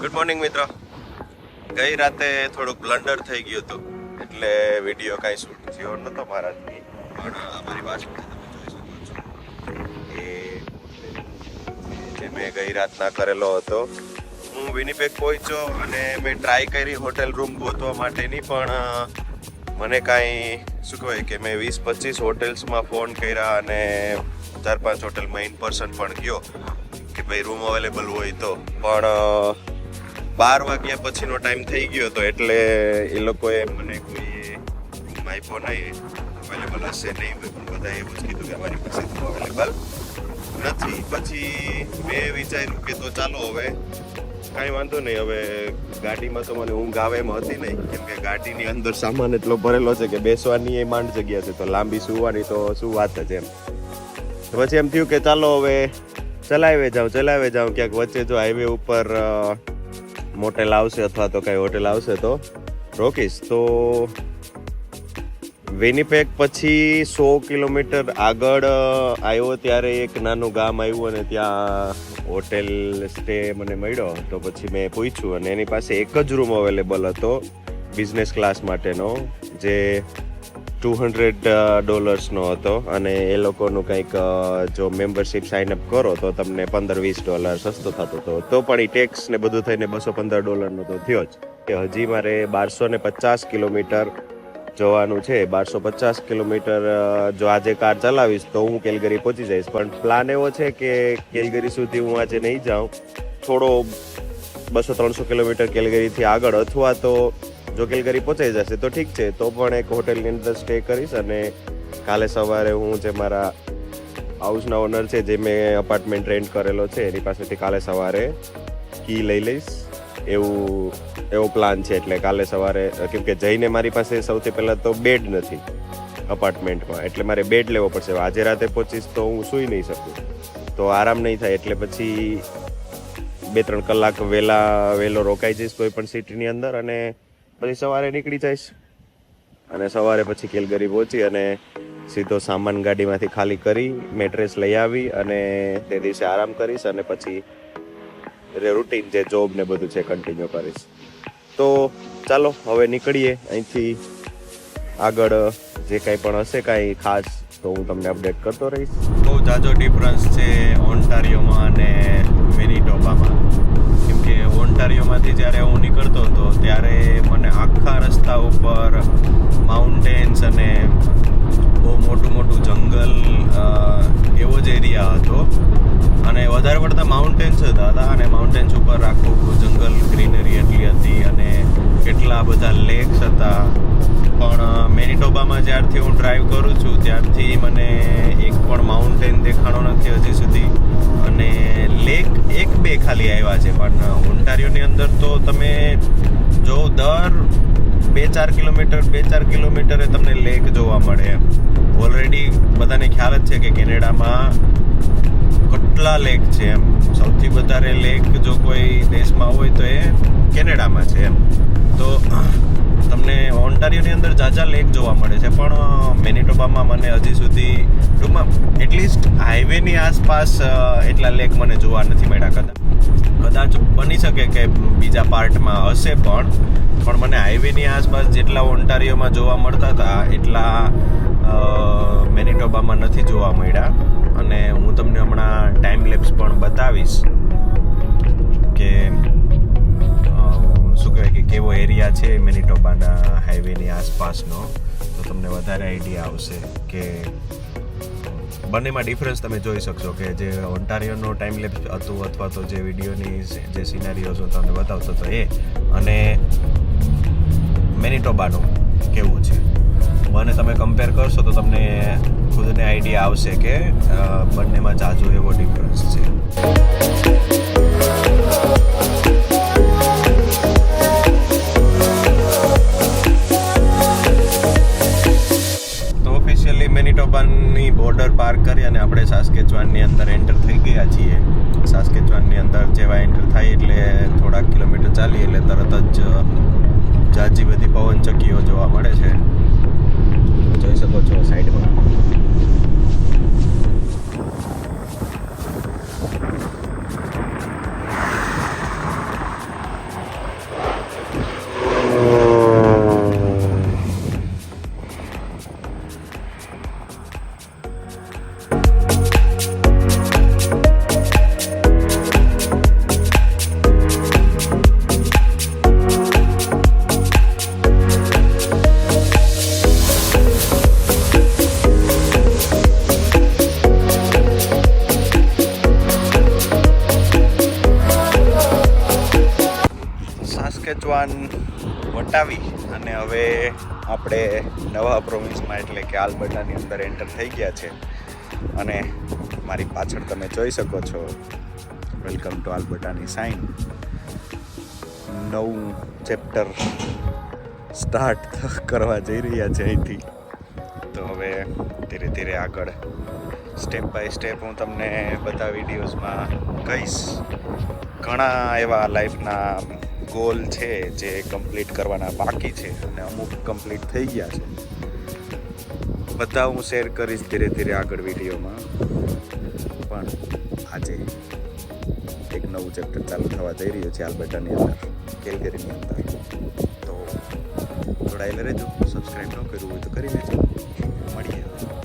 Good morning મિત્રો. ગઈ રાતે થોડુંક બ્લન્ડર થઈ ગયું હતું, એટલે વિડીયો કાંઈ શૂટ થયો નહોતો મારાથી. પણ અમારી બાજુમાં તમે જોઈ શકો છો એ જે મેં ગઈ રાતના કરેલો હતો. હું વિનીપેગ પહોંચ્યો અને મેં ટ્રાય કરી હોટેલ રૂમ ગોતવા માટેની, પણ મને કાંઈ શું કહેવાય કે મેં 20-25 હોટેલ્સમાં ફોન કર્યા અને 4-5 હોટલમાં ઇન પર્સન પણ ગયો કે ભાઈ રૂમ અવેલેબલ હોય તો, પણ 12 વાગ્યા પછીનો ટાઈમ થઈ ગયો હતો, એટલે એ લોકોએ મને કોઈ રૂમ આપ્યો નહીં. અવેલેબલ હશે નહીં, પણ બધા એવું જ કીધું કે અમારી પાસે રૂમ અવેલેબલ નથી. પછી મેં વિચાર્યું કે તો ચાલો હવે કાંઈ વાંધો નહીં, હવે ગાડીમાં તો મને ઊંઘ આવે એમ હતી નહીં, કેમ કે ગાડીની અંદર સામાન એટલો ભરેલો છે કે બેસવાની એ માંડ જગ્યા છે, તો લાંબી સુવાની તો શું વાત જ એમ. પછી એમ થયું કે ચાલો હવે ચલાવે જાઉં ક્યાંક વચ્ચે જો હાઈવે ઉપર મોટેલ આવશે અથવા તો કઈ હોટેલ આવશે તો રોકીશ. તો વિનીપેગ પછી 100 કિલોમીટર આગળ આવ્યો ત્યારે એક નાનું ગામ આવ્યું અને ત્યાં હોટેલ સ્ટે મને મળ્યો. તો પછી મેં પૂછ્યું અને એની પાસે એક જ રૂમ અવેલેબલ હતો બિઝનેસ ક્લાસ માટેનો, જે $200 હતો, અને એ લોકોનું કંઈક જો મેમ્બરશિપ સાઇન અપ કરો તો તમને $15-20 સસ્તો થતો હતો. તો પણ એ ટેક્સ ને બધું થઈને $215 તો થયો જ. કે હજી મારે 1250 કિલોમીટર જવાનું છે. 1250 કિલોમીટર જો આજે કાર ચલાવીશ તો હું કેલગરી પહોંચી જઈશ, પણ પ્લાન એવો છે કે કેલગરી સુધી હું આજે નહીં જાઉં, થોડો 200-300 કિલોમીટર કેલગરીથી આગળ, અથવા તો જો કેલગરી પહોંચાઈ જશે તો ઠીક છે, તો પણ એક હોટેલની અંદર સ્ટે કરીશ. અને કાલે સવારે હું જે મારા હાઉસના ઓનર છે, જે મેં અપાર્ટમેન્ટ રેન્ટ કરેલો છે, એની પાસેથી કાલે સવારે કી લઈ લઈશ, એવો પ્લાન છે. એટલે કાલે સવારે, કેમ કે જઈને મારી પાસે સૌથી પહેલાં તો બેડ નથી અપાર્ટમેન્ટમાં, એટલે મારે બેડ લેવો પડશે. આજે રાતે પહોંચીશ તો હું સૂઈ નહીં શકું, તો આરામ નહીં થાય, એટલે પછી 2-3 કલાક વહેલો રોકાઈ જઈશ કોઈ પણ સિટીની અંદર, અને પછી સવારે નીકળી જઈશ. અને સવારે પછી કેલગરી પહોંચી અને સીધો સામાન ગાડીમાંથી ખાલી કરી મેટ્રેસ લઈ આવી અને તે દિવસે આરામ કરીશ, અને પછી રૂટીન જે જોબ ને બધું છે કન્ટિન્યુ કરીશ. તો ચાલો હવે નીકળીએ અહીંથી. આગળ જે કાંઈ પણ હશે કાંઈ ખાસ તો હું તમને અપડેટ કરતો રહીશ. બહુ જાજો ડિફરન્સ છે ઓન્ટારિયોમાં અને મેનિટોબામાં, કેમ કે ઓન્ટારિયોમાંથી જ્યારે હું નીકળતો હતો ત્યારે મને આખા રસ્તા ઉપર માઉન્ટેન્સ અને બહુ મોટું જંગલ એવો જ એરિયા હતો, અને વધારે પડતા માઉન્ટેન્સ જ હતા, અને માઉન્ટેન્સ ઉપર આખું જંગલ, ગ્રીનરી એટલી હતી અને કેટલા બધા લેક્સ હતા. પણ મેનિટોબામાં જ્યારથી હું ડ્રાઈવ કરું છું ત્યારથી મને એક પણ માઉન્ટેન દેખાણો નથી હજી સુધી, અને લેક 1-2 ખાલી આવ્યા છે. પણ ઓન્ટારિયોની અંદર તો તમે જો દર 2-4 કિલોમીટરે તમને લેક જોવા મળે. ઓલરેડી બધાને ખ્યાલ જ છે કે કેનેડામાં કેટલા લેક છે એમ. સૌથી વધારે લેક જો કોઈ દેશમાં હોય તો એ કેનેડામાં છે એમ. તો તમને ઓન્ટારિયોની અંદર ઝાઝા લેક જોવા મળે છે, પણ મેનિટોબામાં મને હજી સુધી ટૂંકમાં એટલીસ્ટ હાઈવેની આસપાસ એટલા લેક મને જોવા નથી મળ્યા. કદાચ બની શકે કે બીજા પાર્ટમાં હશે, પણ મને હાઈવેની આસપાસ જેટલા ઓન્ટારિયોમાં જોવા મળતા હતા એટલા મેનિટોબામાં નથી જોવા મળ્યા. અને હું તમને હમણાં ટાઈમ લેપ્સ પણ બતાવીશ કે શું કહેવાય કે કેવો એરિયા છે મેનિટોબાના હાઈવેની આસપાસનો, તો તમને વધારે આઈડિયા આવશે કે બંનેમાં ડિફરન્સ તમે જોઈ શકશો. કે જે ઓન્ટારિયોનો ટાઈમ લેપ્સ હતું અથવા તો જે વિડીયોની જે સિનારીઓ હું તમને બતાવતો હતો એ, અને મેનિટોબાનું કેવું છે, બંને તમે કમ્પેર કરશો તો તમને ખુદને આઈડિયા આવશે કે બંનેમાં ઝાઝો એવો ડિફરન્સ છે. મેનિટોબાની બોર્ડર પાર કરી અને આપણે સાસ્કેચવાનની અંદર એન્ટર થઈ ગયા છીએ. સાસ્કેચવાનની અંદર જેવા એન્ટર થાય એટલે થોડાક કિલોમીટર ચાલીએ એટલે તરત જ ઝાઝી બધી પવનચક્કીઓ જોવા મળે છે. જોઈ શકો છો સાઈડમાં. સસ્કેચવાન વટાવી અને હવે આપણે નવા પ્રોવિન્સમાં એટલે કે આલ્બર્ટાની અંદર એન્ટર થઈ ગયા છે. અને મારી પાછળ તમે જોઈ શકો છો વેલકમ ટુ આલ્બર્ટાની સાઇન. નવું ચેપ્ટર સ્ટાર્ટ કરવા જઈ રહ્યા છે અહીંથી. તો હવે ધીરે ધીરે આગળ સ્ટેપ બાય સ્ટેપ હું તમને બધા વિડીયોઝમાં કહીશ. ઘણા એવા લાઈફના ગોલ છે જે કમ્પ્લીટ કરવાના બાકી છે અને અમુક કમ્પ્લીટ થઈ ગયા છે. બધા હું શેર કરીશ ધીરે ધીરે આગળ વિડીયોમાં. પણ આજે એક નવું ચેપ્ટર ચાલુ થવા જઈ રહ્યું છે આલ્બર્ટાની અંદર, કેલગરીની અંદર. તો જોડાયેલા રહેજો. સબસ્ક્રાઈબ ન કર્યું હોય તો કરી લેજો. મળીએ.